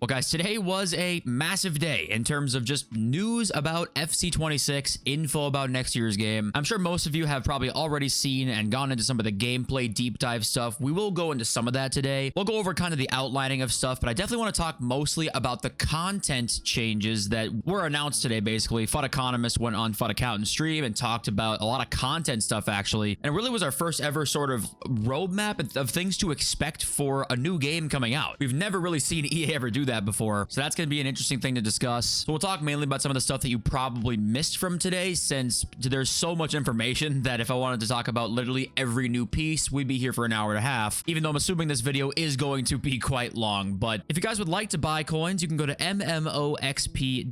Well, guys, today was a massive day in terms of just news about FC26, info about next year's game. I'm sure most of you have probably already seen and gone into some of the gameplay deep dive stuff. We will go into some of that today. We'll go over kind of the outlining of stuff, but I definitely want to talk mostly about the content changes that were announced today, basically. FUT Economist went on FUT Accountant stream and talked about a lot of content stuff, actually. And it really was our first ever sort of roadmap of things to expect for a new game coming out. We've never really seen EA ever do that before, so that's going to be an interesting thing to discuss. So we'll talk mainly about some of the stuff that you probably missed from today, since there's so much information that if I wanted to talk about literally every new piece, we'd be here for an hour and a half, even though I'm assuming this video is going to be quite long. But if you guys would like to buy coins, you can go to mmoxp.com.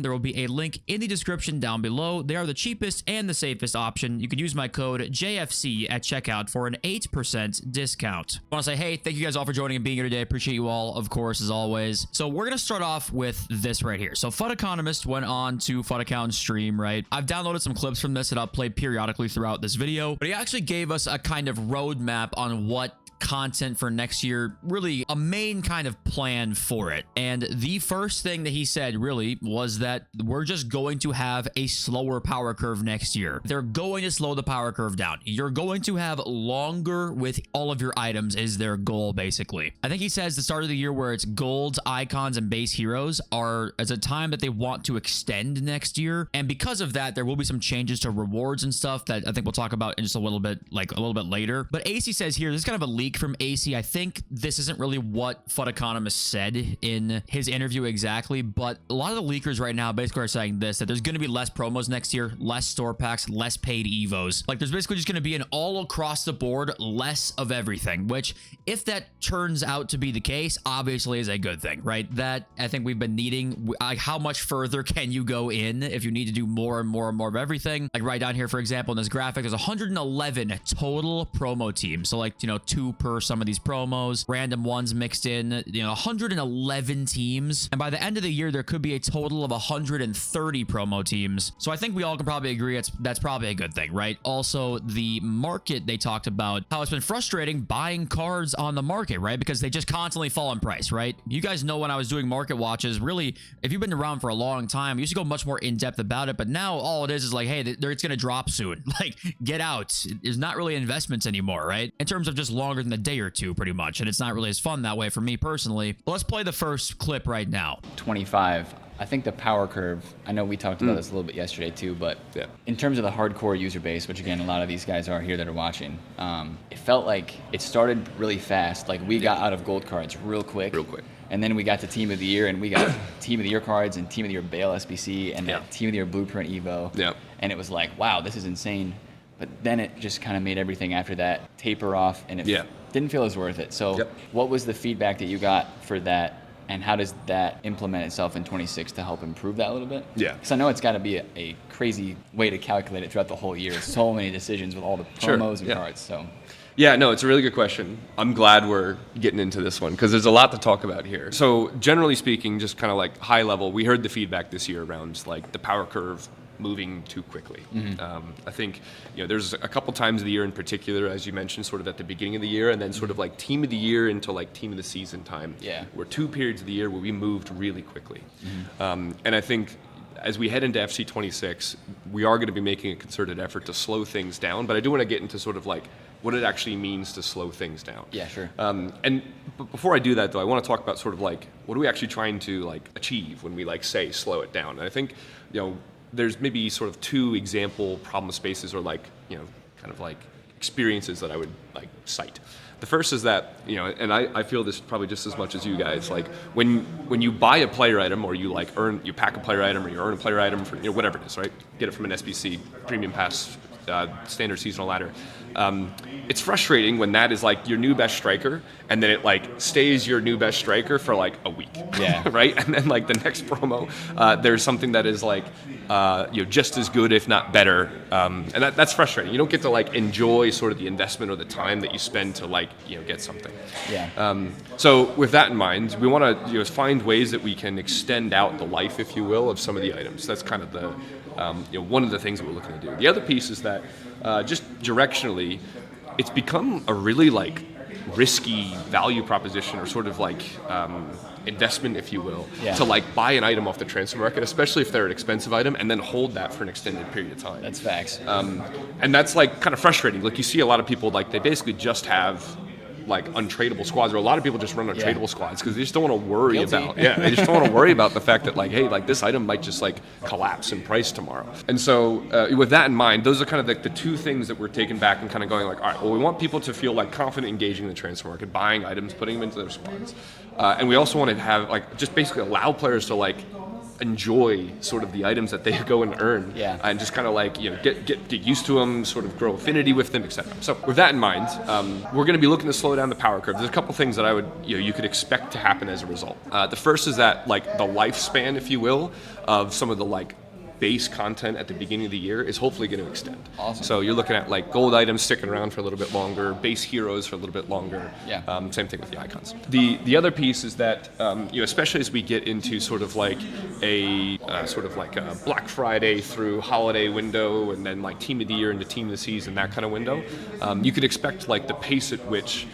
There will be a link in the description down below. They are the cheapest and the safest option. You can use my code JFC at checkout for an 8% discount. I want to say, hey, thank you guys all for joining and being here today. I appreciate you all, of course, as always. So we're going to start off with this right here. So FUT Economist went on to FUT Accountant stream, right? I've downloaded some clips from this that I'll play periodically throughout this video, but he actually gave us a kind of roadmap on what content for next year, really a main kind of plan for it. And the first thing that he said really was that we're just going to have a slower power curve next year. They're going to slow the power curve down. You're going to have longer with all of your items is their goal, basically. I think he says the start of the year where it's golds, icons, and base heroes are as a time that they want to extend next year. And because of that, there will be some changes to rewards and stuff that I think we'll talk about in just a little bit later. But AC says here, this is kind of a leak from AC. I think this isn't really what FUT Economist said in his interview exactly, but a lot of the leakers right now basically are saying this, that there's going to be less promos next year, less store packs, less paid EVOs. Like there's basically just going to be an all across the board less of everything, which if that turns out to be the case, obviously is a good thing, right? That I think we've been needing. Like how much further can you go in if you need to do more and more and more of everything? Like right down here, for example, in this graphic, there's 111 total promo teams. So like, 2 per some of these promos, random ones mixed in, 111 teams. And by the end of the year, there could be a total of 130 promo teams. So I think we all can probably agree that's probably a good thing, right? Also, the market, they talked about how it's been frustrating buying cards on the market, right? Because they just constantly fall in price, right? You guys know when I was doing market watches, really, if you've been around for a long time, you used to go much more in depth about it. But now all it is like, hey, it's going to drop soon. Like, get out. There's not really investments anymore, right? In terms of just longer than a day or two, pretty much. And it's not really as fun that way for me personally. But let's play the first clip right now. 25. I think the power curve, I know we talked about this a little bit yesterday too, but in terms of the hardcore user base, which again, a lot of these guys are here that are watching, it felt like it started really fast. Like we got out of gold cards real quick. And then we got to Team of the Year, and we got Team of the Year cards and Team of the Year Bale SBC and Team of the Year Blueprint EVO. And it was like, wow, this is insane. But then it just kind of made everything after that taper off, and it didn't feel as worth it. So what was the feedback that you got for that? And how does that implement itself in 26 to help improve that a little bit? Because I know it's got to be a crazy way to calculate it throughout the whole year. So many decisions with all the promos and cards. So. Yeah, no, it's a really good question. I'm glad we're getting into this one because there's a lot to talk about here. So generally speaking, just kind of like high level, we heard the feedback this year around like the power curve moving too quickly. I think there's a couple times of the year in particular, as you mentioned, sort of at the beginning of the year, and then sort of like Team of the Year into like Team of the Season time. Were 2 periods of the year where we moved really quickly. And I think as we head into FC26, we are going to be making a concerted effort to slow things down, but I do want to get into sort of like what it actually means to slow things down. But before I do that, though, I want to talk about sort of like what are we actually trying to like achieve when we like say slow it down. And I think there's maybe sort of 2 example problem spaces or like kind of like experiences that I would like cite. The first is that, and I feel this probably just as much as you guys, like when you buy a player item or you like you pack a player item or you earn a player item for whatever it is, right? Get it from an SBC, premium pass, standard seasonal ladder. It's frustrating when that is like your new best striker and then it like stays your new best striker for like a week. Right? And then like the next promo, there's something that is like just as good, if not better. And that's frustrating. You don't get to like enjoy sort of the investment or the time that you spend to like, get something. So with that in mind, we want to find ways that we can extend out the life, if you will, of some of the items. That's kind of the one of the things that we're looking to do. The other piece is that just directionally, it's become a really like risky value proposition or sort of like investment, if you will, Yeah. to like buy an item off the transfer market, especially if they're an expensive item, and then hold that for an extended period of time. That's facts. And that's like kind of frustrating. Like you see a lot of people like they basically just have like untradeable squads, or a lot of people just run untradeable squads because they just don't want to worry Guilty. about they just don't want to worry about the fact that like, hey, like this item might just like collapse in price tomorrow. And so with that in mind, those are kind of like the two things that we're taking back and kind of going like, all right, well, we want people to feel like confident engaging in the transfer market, buying items, putting them into their squads, and we also want to have like just basically allow players to like enjoy sort of the items that they go and earn, and just kind of like, you know, get used to them, sort of grow affinity with them, etc. So with that in mind, we're going to be looking to slow down the power curve. There's a couple things that I would, you know, you could expect to happen as a result. The first is that like the lifespan, if you will, of some of the like base content at the beginning of the year is hopefully going to extend. Awesome. So you're looking at like gold items sticking around for a little bit longer, base heroes for a little bit longer. Yeah. Same thing with the icons. The other piece is that you know, especially as we get into sort of like a Black Friday through holiday window, and then like team of the year into team of the season, that kind of window, you could expect like the pace at which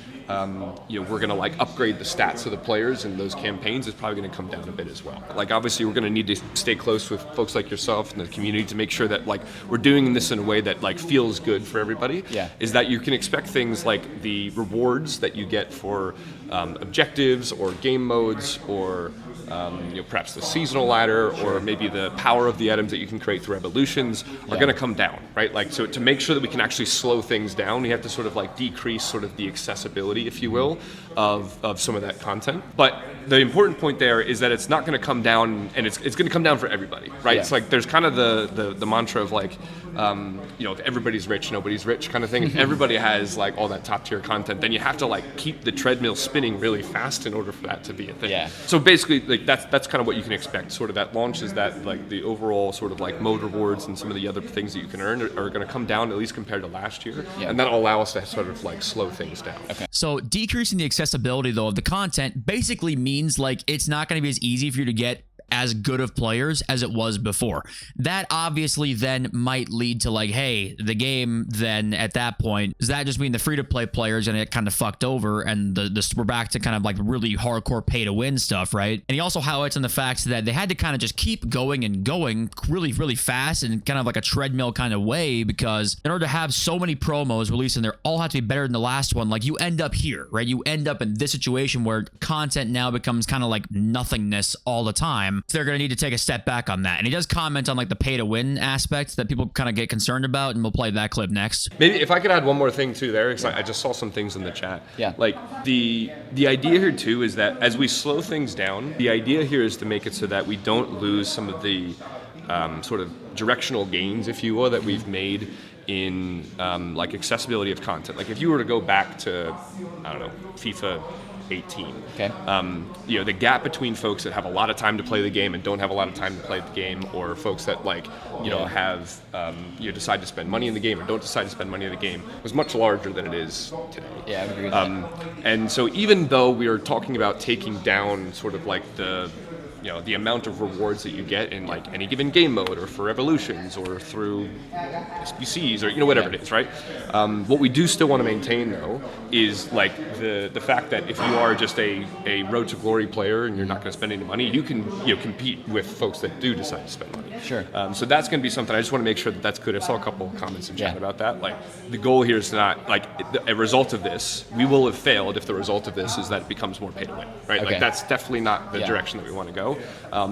you know, we're going to like upgrade the stats of the players in those campaigns is probably going to come down a bit as well. Like obviously we're going to need to stay close with folks like yourself and the community to make sure that like we're doing this in a way that like feels good for everybody. Yeah. Is that you can expect things like the rewards that you get for objectives or game modes, or you know, perhaps the seasonal ladder, or maybe the power of the items that you can create through evolutions are going to come down, right? Like, so to make sure that we can actually slow things down, we have to sort of like decrease sort of the accessibility, if you will, of some of that content. But the important point there is that it's not going to come down, and it's going to come down for everybody, right? Yeah. It's like there's kind of the mantra of like, you know, if everybody's rich, nobody's rich kind of thing. If everybody has like all that top tier content, then you have to like keep the treadmill spinning really fast in order for that to be a thing. Yeah. So basically, like that's kind of what you can expect. Sort of that launch is that like the overall sort of like mode rewards and some of the other things that you can earn are going to come down, at least compared to last year, and that'll allow us to sort of like slow things down. Okay. So decreasing the accessibility though of the content basically means like it's not going to be as easy for you to get as good of players as it was before. That obviously then might lead to like, hey, the game then at that point, does that just mean the free-to-play players and it kind of fucked over and we're back to kind of like really hardcore pay-to-win stuff, right? And he also highlights on the fact that they had to kind of just keep going and going really, really fast and kind of like a treadmill kind of way, because in order to have so many promos released and they all have to be better than the last one, like you end up here, right? You end up in this situation where content now becomes kind of like nothingness all the time. So they're going to need to take a step back on that. And he does comment on like the pay to win aspect that people kind of get concerned about, and we'll play that clip next. Maybe if I could add one more thing too there, because I just saw some things in the chat. Yeah. Like the idea here too is that as we slow things down, the idea here is to make it so that we don't lose some of the sort of directional gains, if you will, that we've made in like accessibility of content. Like if you were to go back to, I don't know, FIFA 18. Okay. You know, the gap between folks that have a lot of time to play the game and don't have a lot of time to play the game, or folks that like, you know, have you decide to spend money in the game or don't decide to spend money in the game, was much larger than it is today. Yeah, I would agree with that. And so even though we are talking about taking down sort of like the, you know, the amount of rewards that you get in like any given game mode or for evolutions or through SBCs or, you know, whatever it is, right? What we do still want to maintain though is like the fact that if you are just a Road to Glory player and you're not going to spend any money, you can, you know, compete with folks that do decide to spend money. Sure. So that's going to be something. I just want to make sure that that's good. I saw a couple of comments in chat about that. Like the goal here is not like a result of this. We will have failed if the result of this is that it becomes more pay to win, right? Okay. Like that's definitely not the direction that we want to go.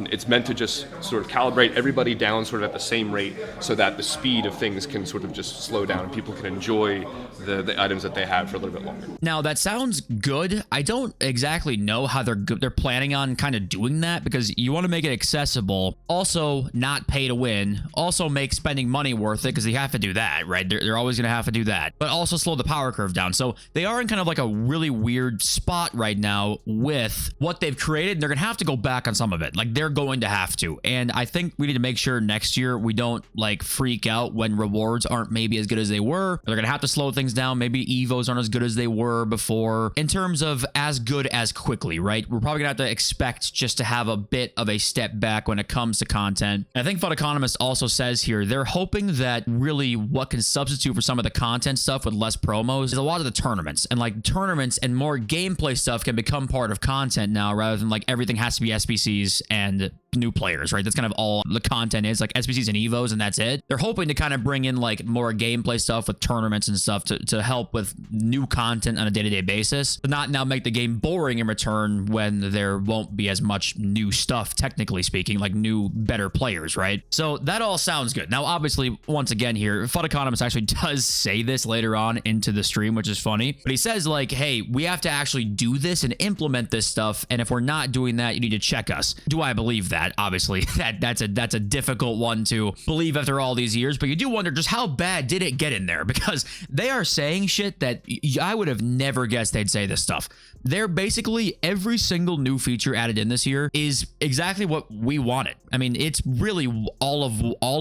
It's meant to just sort of calibrate everybody down sort of at the same rate so that the speed of things can sort of just slow down and people can enjoy the items that they have for a little bit longer. Now that sounds good. I don't exactly know how they're planning on kind of doing that, because you want to make it accessible, also not pay to win, also make spending money worth it, because they have to do that, right? They're always going to have to do that, but also slow the power curve down. So they are in kind of like a really weird spot right now with what they've created, and they're going to have to go back on some some of it. Like, they're going to have to. And I think we need to make sure next year we don't like freak out when rewards aren't maybe as good as they were. They're going to have to slow things down. Maybe EVOs aren't as good as they were before in terms of as good as quickly, right? We're probably going to have to expect just to have a bit of a step back when it comes to content. And I think Fun Economist also says here, they're hoping that really what can substitute for some of the content stuff with less promos is a lot of the tournaments. And like tournaments and more gameplay stuff can become part of content now rather than like everything has to be SBCs and new players, right? That's kind of all the content is, like SBCs and EVOs, and that's it. They're hoping to kind of bring in like more gameplay stuff with tournaments and stuff to help with new content on a day-to-day basis, but not now make the game boring in return when there won't be as much new stuff, technically speaking, like new, better players, right? So that all sounds good. Now, obviously, once again here, Fun Economist actually does say this later on into the stream, which is funny, but he says like, hey, we have to actually do this and implement this stuff, and if we're not doing that, you need to check us. Do I believe that? Obviously, that's a difficult one to believe after all these years, but you do wonder just how bad did it get in there, because they are saying shit that I would have never guessed they'd say this stuff. They're basically every single new feature added in this year is exactly what we wanted. I mean, it's really all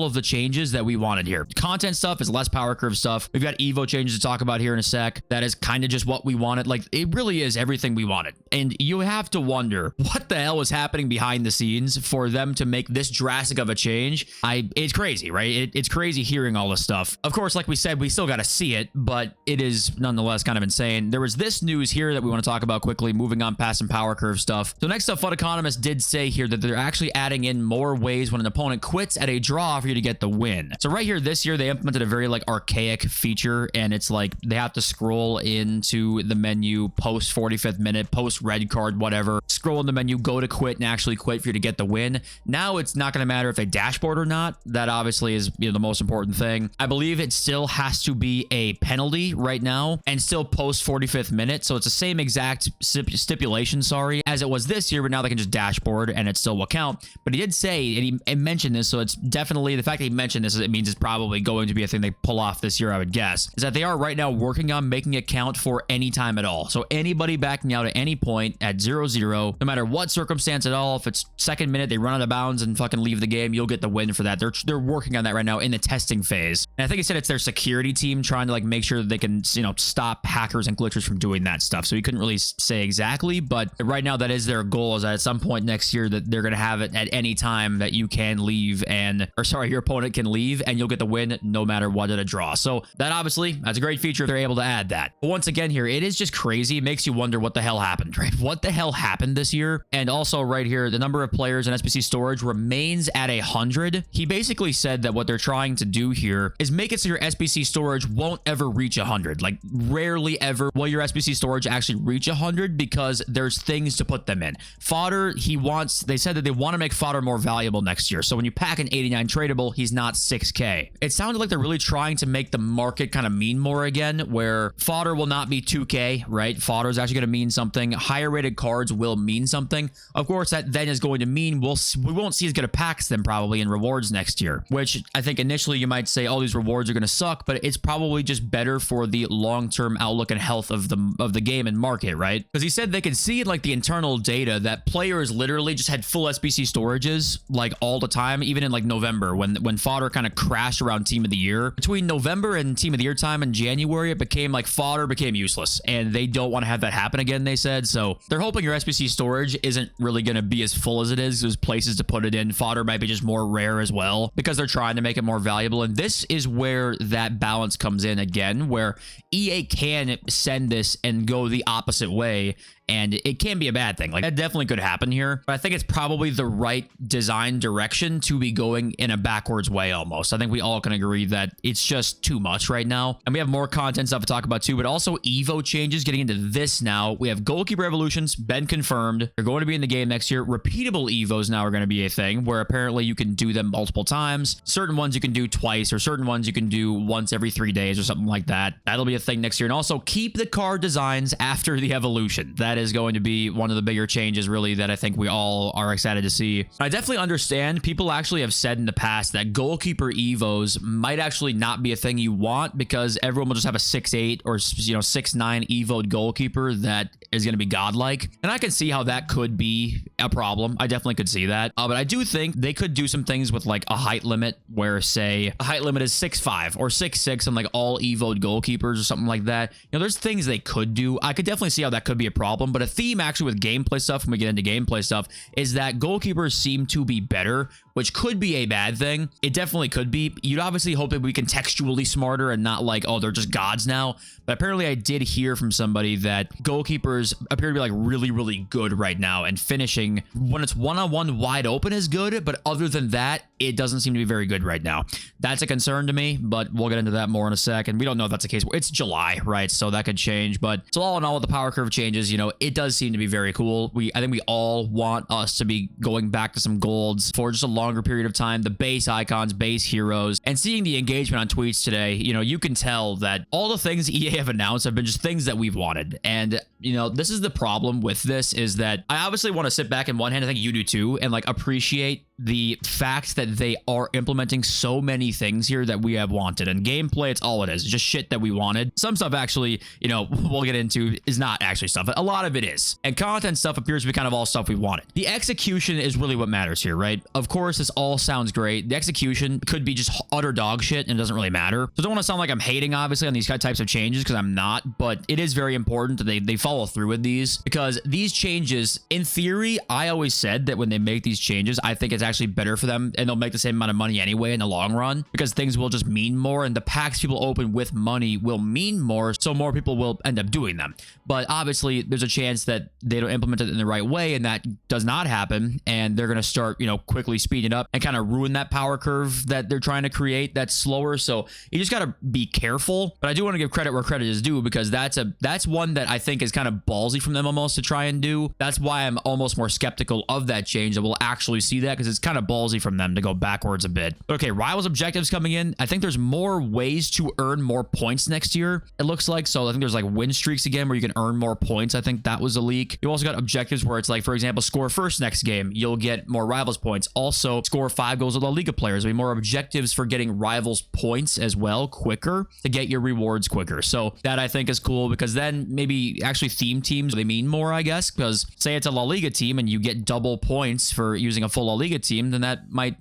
of the changes that we wanted here. Content stuff is less power curve stuff. We've got EVO changes to talk about here in a sec. That is kind of just what we wanted. Like, it really is everything we wanted. And you have to wonder what the hell was happening behind the scenes for them to make this drastic of a change. It's crazy, right? It's crazy hearing all this stuff. Of course, like we said, we still got to see it, but it is nonetheless kind of insane. There was this news here that we want to talk about quickly, moving on past some power curve stuff. So next up, Fun Economist did say here that they're actually adding in more ways when an opponent quits at a draw for you to get the win. So right here this year, they implemented a very like archaic feature, and it's like they have to scroll into the menu post 45th minute, post red card, whatever, scroll in the menu, go to quit and actually quit for you to get the win. Now it's not going to matter if they dashboard or not. That obviously is, you know, the most important thing. I believe it still has to be a penalty right now and still post 45th minute. So it's the same exact stipulation, sorry, as it was this year, but now they can just dashboard and it still will count. But he did say, and he mentioned this, so it's definitely, the fact that he mentioned this, it means it's probably going to be a thing they pull off this year, I would guess, is that they are right now working on making it count for any time at all. So anybody backing out at any point at 0-0, no matter what circumstance at all, if it's second minute, they run out of bounds and fucking leave the game, you'll get the win for that. They're working on that right now in the testing phase. And I think he said it's their security team trying to like make sure that they can, you know, stop hackers and glitchers from doing that stuff. So he couldn't really say exactly, but right now that is their goal, is that at some point next year that they're going to have it at any time that you can leave your opponent can leave and you'll get the win no matter what at a draw. So that obviously, that's a great feature if they're able to add that. But once again here, it is just crazy. It makes you wonder what the hell happened, right? What the hell happened this year? And also right here, the number of players in SBC storage remains at 100. He basically said that what they're trying to do here is make it so your SBC storage won't ever reach 100. Like, rarely ever will your SBC storage actually reach 100 because there's things to put them in. Fodder, they said that they want to make fodder more valuable next year. So when you pack an 89 tradable, he's not 6K. It sounded like they're really trying to make the market kind of mean more again, where fodder will not be 2K, right? Fodder is actually going to mean something. Higher rated cards will mean something. Of course, that then is going to mean we won't see as good a packs then probably in rewards next year, which I think initially you might say, oh, these rewards are going to suck, but it's probably just better for the long-term outlook and health of the game and market, right? Because he said they could see in like the internal data that players literally just had full SBC storages like all the time, even in like November when fodder kind of crashed around Team of the Year. Between November and Team of the Year time in January, it became like fodder became useless, and they don't want to have that happen again, they said. So they're hoping your SBC storage isn't really going to be as full as it is. There's places to put it in. Fodder might be just more rare as well because they're trying to make it more valuable. And this is where that balance comes in again, where EA can send this and go the opposite way, and it can be a bad thing. Like, that definitely could happen here, but I think it's probably the right design direction to be going in a backwards way almost. I think we all can agree that it's just too much right now. And we have more content stuff to talk about too, but also EVO changes getting into this now. We have goalkeeper evolutions, been confirmed. They're going to be in the game next year. Repeatable EVOs now are going to be a thing where apparently you can do them multiple times. Certain ones you can do twice, or certain ones you can do once every 3 days or something like that. That'll be a thing next year. And also keep the card designs after the evolution. that is going to be one of the bigger changes, really, that I think we all are excited to see. I definitely understand. People actually have said in the past that goalkeeper evos might actually not be a thing you want because everyone will just have a 6'8" or 6'9" evoed goalkeeper that is going to be godlike. And I can see how that could be a problem. I definitely could see that. But I do think they could do some things with like a height limit where, say, a height limit is 6'5" or 6'6" on like all evoed goalkeepers or something like that. There's things they could do. I could definitely see how that could be a problem. But a theme actually with gameplay stuff, when we get into gameplay stuff, is that goalkeepers seem to be better, which could be a bad thing. It definitely could be. You'd obviously hope that we can textually smarter and not like, oh, they're just gods now. But apparently I did hear from somebody that goalkeepers appear to be like really, really good right now, and finishing when it's one-on-one wide open is good. But other than that, it doesn't seem to be very good right now. That's a concern to me, but we'll get into that more in a second. We don't know if that's the case. It's July, right? So that could change. But so all in all, with the power curve changes, it does seem to be very cool. I think we all want us to be going back to some golds for just a longer period of time. The base icons, base heroes, and seeing the engagement on tweets today, you can tell that all the things EA have announced have been just things that we've wanted. And this is the problem with this, is that I obviously want to sit back in one hand, I think you do too, and like appreciate the fact that they are implementing so many things here that we have wanted. And gameplay, it's all it is. It's just shit that we wanted. Some stuff actually, we'll get into, is not actually stuff. A lot of it is. And content stuff appears to be kind of all stuff we wanted. The execution is really what matters here, right? Of course, this all sounds great. The execution could be just utter dog shit and it doesn't really matter. So I don't want to sound like I'm hating, obviously, on these types of changes, because I'm not. But it is very important that they follow through with these, because these changes, in theory, I always said that when they make these changes, I think it's actually better for them, and they'll make the same amount of money anyway in the long run, because things will just mean more, and the packs people open with money will mean more, so more people will end up doing them. But obviously there's a chance that they don't implement it in the right way, and that does not happen, and they're going to start quickly speeding up and kind of ruin that power curve that they're trying to create that's slower. So you just got to be careful. But I do want to give credit where credit is due, because that's one that I think is kind of ballsy from them almost to try and do. That's why I'm almost more skeptical of that change, that we'll actually see that, because it's kind of ballsy from them to go backwards a bit. But okay, rivals objectives coming in. I think there's more ways to earn more points next year, it looks like. So I think there's like win streaks again where you can earn more points. I think that was a leak. You also got objectives where it's like, for example, score first next game, you'll get more rivals points. Also, score 5 goals with La Liga players. There'll be more objectives for getting rivals points as well, quicker, to get your rewards quicker. So that I think is cool, because then maybe actually theme teams, they mean more, I guess, because say it's a La Liga team and you get double points for using a full La Liga team, then that might,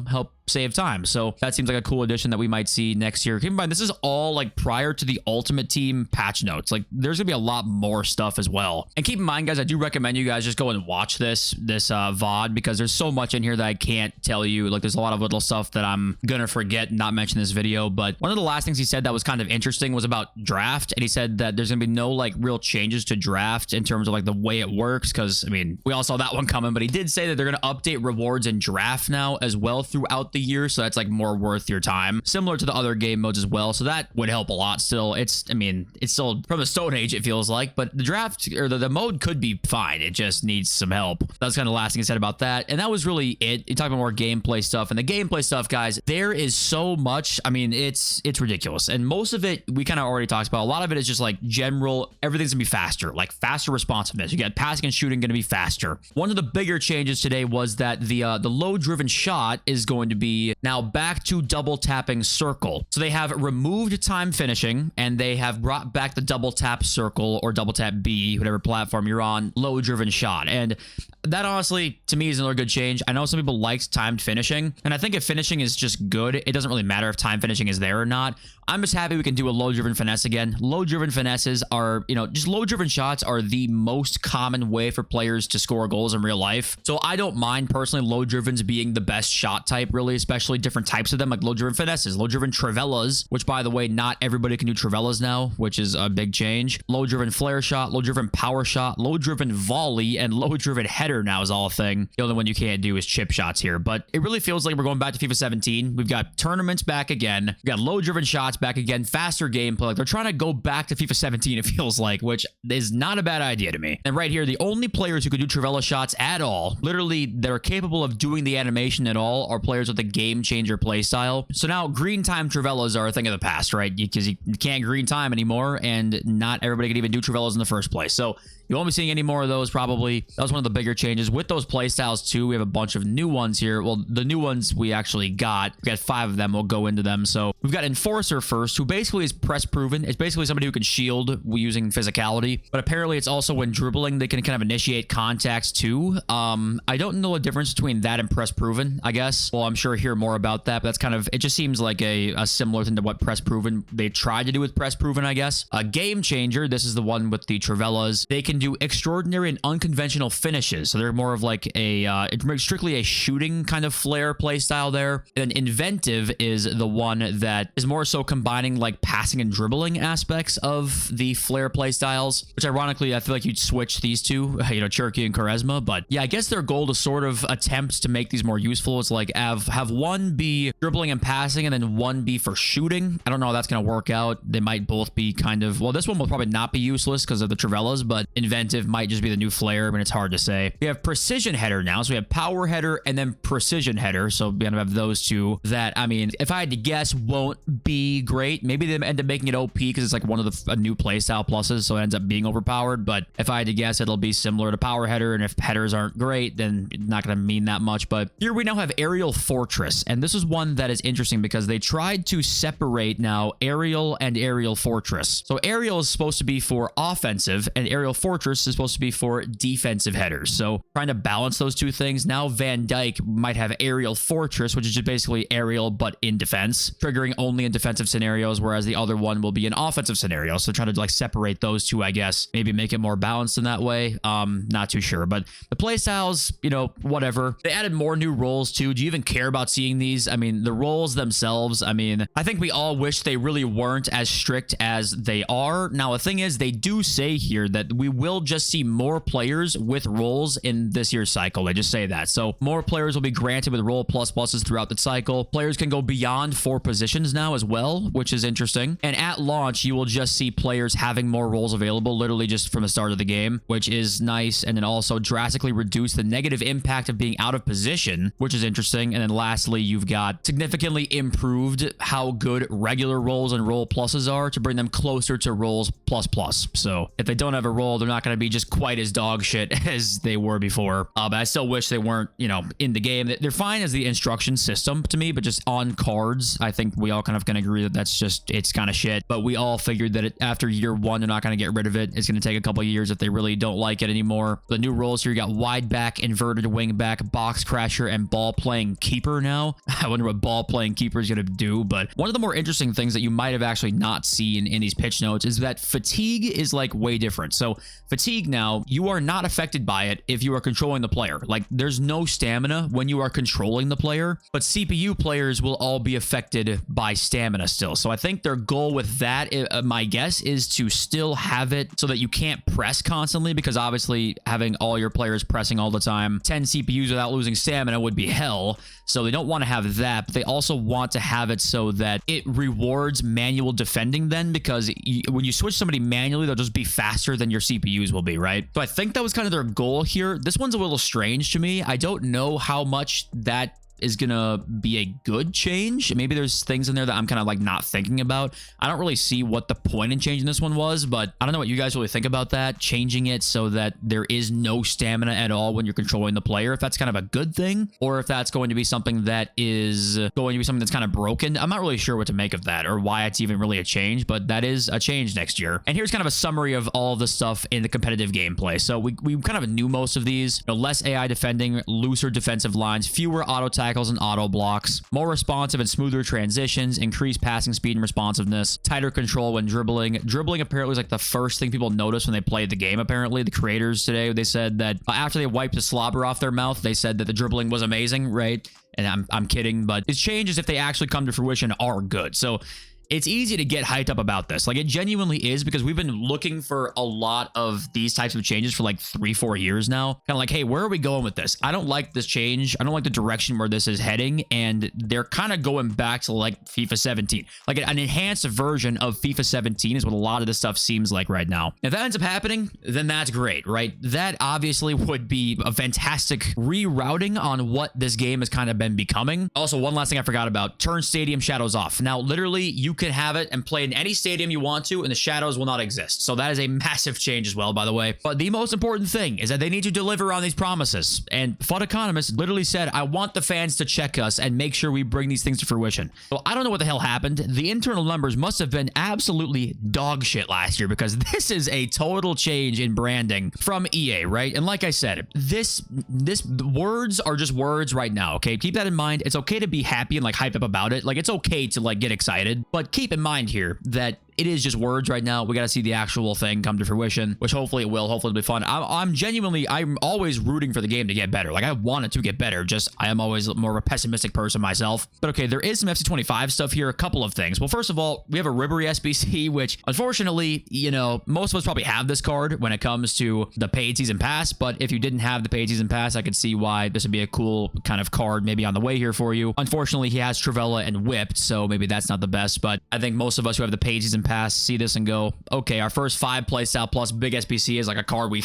help save time. So that seems like a cool addition that we might see next year. Keep in mind, this is all like prior to the Ultimate Team patch notes. Like there's gonna be a lot more stuff as well. And keep in mind, guys, I do recommend you guys just go and watch this VOD, because there's so much in here that I can't tell you. Like there's a lot of little stuff that I'm gonna forget and not mention in this video. But one of the last things he said that was kind of interesting was about draft. And he said that there's gonna be no like real changes to draft in terms of like the way it works, because I mean, we all saw that one coming. But he did say that they're gonna update rewards in draft now as well throughout the year, so that's like more worth your time, similar to the other game modes as well. So that would help a lot. Still, it's still from the Stone Age, it feels like, but the draft or the mode could be fine. It just needs some help. That's kind of the last thing I said about that. And that was really it. You talk about more gameplay stuff, and the gameplay stuff, guys, there is so much. I mean, it's ridiculous, and most of it we kind of already talked about. A lot of it is just like general, everything's gonna be faster, like faster responsiveness. You got passing and shooting gonna be faster. One of the bigger changes today was that the low driven shot is going to be now back to double tapping circle. So they have removed time finishing, and they have brought back the double tap circle or double tap B, whatever platform you're on, low driven shot. And that honestly, to me, is another good change. I know some people liked timed finishing, and I think if finishing is just good, it doesn't really matter if time finishing is there or not. I'm just happy we can do a low-driven finesse again. Low-driven finesses are, just low-driven shots are the most common way for players to score goals in real life. So I don't mind, personally, low-drivens being the best shot type, really, especially different types of them, like low-driven finesses, low-driven travellas, which, by the way, not everybody can do travellas now, which is a big change. Low-driven flare shot, low-driven power shot, low-driven volley, and low-driven header now is all a thing. The only one you can't do is chip shots here, but it really feels like we're going back to FIFA 17. We've got tournaments back again. We've got low-driven shots back again, faster gameplay. Like, they're trying to go back to FIFA 17, it feels like, which is not a bad idea to me. And right here, the only players who can do Travella shots at all, literally, that are capable of doing the animation at all, are players with a game changer playstyle. So now, green time Travellas are a thing of the past, right? Because you can't green time anymore, and not everybody can even do Travellas in the first place. So You won't be seeing any more of those probably. That was one of the bigger changes. With those playstyles too, we have a bunch of new ones here. Well, the new ones we actually got. We got 5 of them. We'll go into them. So we've got Enforcer first, who basically is press proven. It's basically somebody who can shield using physicality, but apparently it's also when dribbling, they can kind of initiate contacts too. I don't know the difference between that and press proven, I guess. Well, I'm sure hear more about that, but that's kind of, it just seems like a similar thing to what press proven they tried to do with press proven, I guess. A game changer. This is the one with the Travellas. They can do extraordinary and unconventional finishes. So they're more of like it's strictly a shooting kind of flare playstyle there. And then inventive is the one that is more so combining like passing and dribbling aspects of the flare playstyles, which ironically, I feel like you'd switch these two, you know, Cherokee and Charisma. But yeah, I guess their goal to sort of attempt to make these more useful is like have one be dribbling and passing and then one be for shooting. I don't know how that's going to work out. They might both be kind of, well, this one will probably not be useless because of the Travellas, but inventive might just be the new flare. I mean, it's hard to say. We have precision header now. So we have power header and then precision header. So we're going to have those two that, I mean, if I had to guess, won't be great. Maybe they end up making it OP because it's like one of the new playstyle pluses, so it ends up being overpowered. But if I had to guess, it'll be similar to power header, and if headers aren't great, then it's not going to mean that much. But here we now have aerial fortress, and this is one that is interesting because they tried to separate now aerial and aerial fortress. So aerial is supposed to be for offensive, and aerial fortress is supposed to be for defensive headers. So trying to balance those two things. Now Van Dyke might have aerial fortress, which is just basically aerial but in defense, triggering only in defensive scenarios, whereas the other one will be an offensive scenario. So trying to like separate those two, I guess, maybe make it more balanced in that way. Not too sure, but the playstyles, you know, whatever. They added more new roles too. Do you even care about seeing these? I mean, the roles themselves, I mean, I think we all wish they really weren't as strict as they are. Now, the thing is, they do say here that we will just see more players with roles in this year's cycle. They just say that. So more players will be granted with role plus pluses throughout the cycle. Players can go beyond 4 positions now as well, which is interesting. And at launch, you will just see players having more roles available literally just from the start of the game, which is nice. And then also drastically reduce the negative impact of being out of position, which is interesting. And then lastly, you've got significantly improved how good regular roles and role pluses are to bring them closer to roles plus plus. So if they don't have a role, they're not going to be just quite as dog shit as they were before. But I still wish they weren't, you know, in the game. They're fine as the instruction system to me, but just on cards, I think we all kind of can agree that that's just, it's kind of shit. But we all figured that after year 1, they're not going to get rid of it. It's going to take a couple of years if they really don't like it anymore. The new roles here, you got wide back, inverted wing back, box crasher, and ball playing keeper now. I wonder what ball playing keeper is going to do. But one of the more interesting things that you might have actually not seen in these pitch notes is that fatigue is like way different. So fatigue now, you are not affected by it if you are controlling the player. Like there's no stamina when you are controlling the player, but CPU players will all be affected by stamina still. So I think their goal with that, my guess, is to still have it so that you can't press constantly, because obviously having all your players pressing all the time, 10 CPUs without losing stamina would be hell. So they don't want to have that, but they also want to have it so that it rewards manual defending then, because when you switch somebody manually, they'll just be faster than your CPUs will be, right? So I think that was kind of their goal here. This one's a little strange to me. I don't know how much that is gonna be a good change. Maybe there's things in there that I'm kind of like not thinking about. I don't really see what the point in changing this one was, but I don't know what you guys really think about that, changing it so that there is no stamina at all when you're controlling the player, if that's kind of a good thing, or if that's going to be something that is going to be something that's kind of broken. I'm not really sure what to make of that or why it's even really a change, but that is a change next year. And here's kind of a summary of all of the stuff in the competitive gameplay. So we kind of knew most of these. You know, less AI defending, looser defensive lines, fewer auto tackles and auto blocks, more responsive and smoother transitions, increased passing speed and responsiveness, tighter control when dribbling. Dribbling apparently is like the first thing people noticed when they played the game. Apparently, the creators today, they said that after they wiped the slobber off their mouth, they said that the dribbling was amazing, right? And I'm kidding, but these changes, if they actually come to fruition, are good. So it's easy to get hyped up about this. Like, it genuinely is, because we've been looking for a lot of these types of changes for like 3-4 years now. Kind of like, hey, where are we going with this? I don't like this change. I don't like the direction where this is heading. And they're kind of going back to like FIFA 17. Like an enhanced version of FIFA 17 is what a lot of this stuff seems like right now. If that ends up happening, then that's great, right? That obviously would be a fantastic rerouting on what this game has kind of been becoming. Also, one last thing I forgot about, turn stadium shadows off. Now, literally, you can have it and play in any stadium you want to, and the shadows will not exist. So that is a massive change as well, by the way. But the most important thing is that they need to deliver on these promises. And FUT Economist literally said, I want the fans to check us and make sure we bring these things to fruition. So I don't know what the hell happened. The internal numbers must have been absolutely dog shit last year, because this is a total change in branding from EA, right? And like I said, this words are just words right now, okay? Keep that in mind. It's okay to be happy and like hype up about it. Like, it's okay to like get excited, but keep in mind here that it is just words right now. We got to see the actual thing come to fruition, which hopefully it will. Hopefully it'll be fun. I'm always rooting for the game to get better. Like, I want it to get better. Just, I am always more of a pessimistic person myself. But okay, there is some FC25 stuff here. A couple of things. Well, first of all, we have a Ribery SBC, which unfortunately, you know, most of us probably have this card when it comes to the paid season pass. But if you didn't have the paid season pass, I could see why this would be a cool kind of card maybe on the way here for you. Unfortunately, he has Trivella and Whipped, so maybe that's not the best. But I think most of us who have the paid season pass see this and go, okay, our first 5 playstyle plus big SBC is like a card we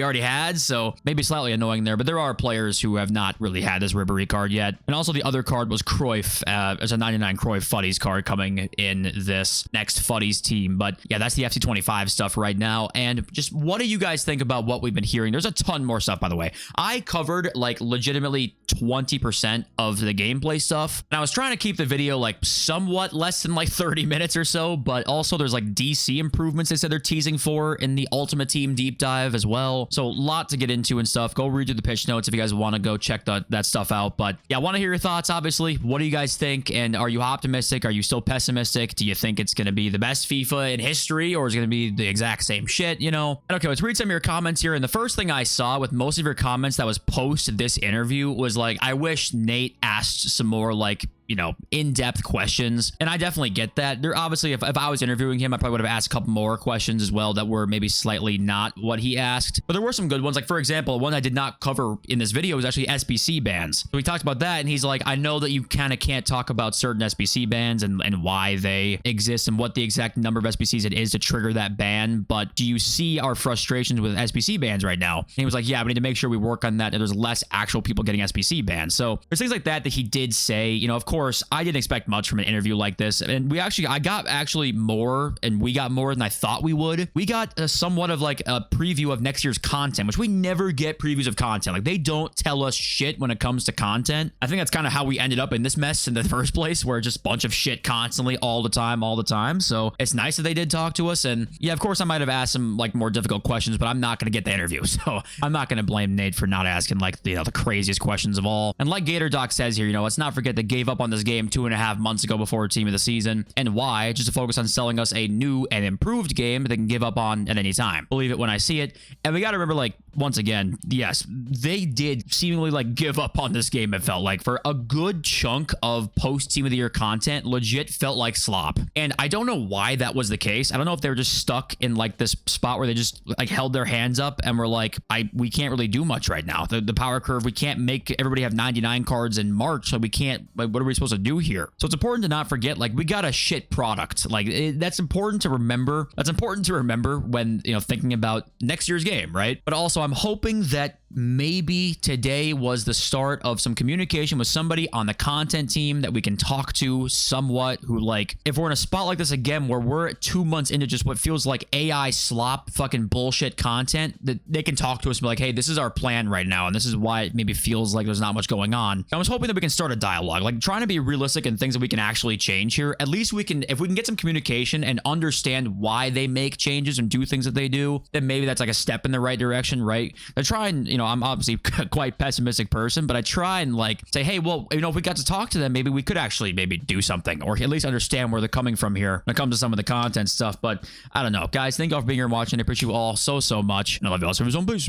already had, so maybe slightly annoying there. But there are players who have not really had this Ribery card yet. And also the other card was Cruyff. There's a 99 Cruyff Futties card coming in this next Futties team. But yeah, that's the FC25 stuff right now. And just what do you guys think about what we've been hearing? There's a ton more stuff, by the way. I covered like legitimately 20% of the gameplay stuff, and I was trying to keep the video like somewhat less than like 30 minutes or so. But also there's like DC improvements they said they're teasing for in the Ultimate Team deep dive as well. So a lot to get into and stuff. Go read through the pitch notes if you guys want to go check that stuff out. But yeah, I want to hear your thoughts, obviously. What do you guys think? And are you optimistic? Are you still pessimistic? Do you think it's going to be the best FIFA in history, or is it going to be the exact same shit, you know? And okay, let's read some of your comments here. And the first thing I saw with most of your comments that was post this interview was like, I wish Nate asked some more like, you know, in-depth questions. And I definitely get that. There obviously, if I was interviewing him, I probably would have asked a couple more questions as well that were maybe slightly not what he asked. But there were some good ones. Like, for example, one I did not cover in this video was actually SBC bans. So we talked about that, and he's like, I know that you kind of can't talk about certain SBC bans and why they exist and what the exact number of SBCs it is to trigger that ban, but do you see our frustrations with SBC bans right now? And he was like, yeah, we need to make sure we work on that and there's less actual people getting SBC bans. So there's things like that he did say. You know, of course, I didn't expect much from an interview like this, and I got more, and we got more than I thought we would. We got somewhat of like a preview of next year's content, which we never get previews of content. Like, they don't tell us shit when it comes to content. I think that's kind of how we ended up in this mess in the first place, where it's just a bunch of shit constantly all the time. So it's nice that they did talk to us. And yeah, of course, I might have asked some like more difficult questions, but I'm not going to get the interview. So I'm not going to blame Nate for not asking like, you know, the craziest questions of all. And like Gator Doc says here, you know, let's not forget they gave up on this game 2.5 months ago before team of the season. And why? Just to focus on selling us a new and improved game that they can give up on at any time. Believe it when I see it. And we got to remember, like, once again, yes, they did seemingly like give up on this game. It felt like for a good chunk of post team of the year content, legit felt like slop. And I don't know why that was the case. I don't know if they were just stuck in like this spot where they just like held their hands up and were like, we can't really do much right now. The power curve, we can't make everybody have 99 cards in March, so we can't, like, what are we supposed to do here? So it's important to not forget, like, we got a shit product. Like, that's important to remember. That's important to remember when, you know, thinking about next year's game, right? But also, I'm hoping that maybe today was the start of some communication with somebody on the content team that we can talk to somewhat, who, like, if we're in a spot like this again where we're 2 months into just what feels like AI slop fucking bullshit content, that they can talk to us and be like, hey, this is our plan right now, and this is why it maybe feels like there's not much going on. I was hoping that we can start a dialogue, like trying to be realistic and things that we can actually change here. At least we can, if we can get some communication and understand why they make changes and do things that they do, then maybe that's like a step in the right direction, right? I try and, you know, I'm obviously quite pessimistic person, but I try and like say, hey, well, you know, if we got to talk to them, maybe we could actually maybe do something, or at least understand where they're coming from here when it comes to some of the content stuff. But I don't know, guys. Thank you all for being here and watching. I appreciate you all so much, and I love you all. So, peace.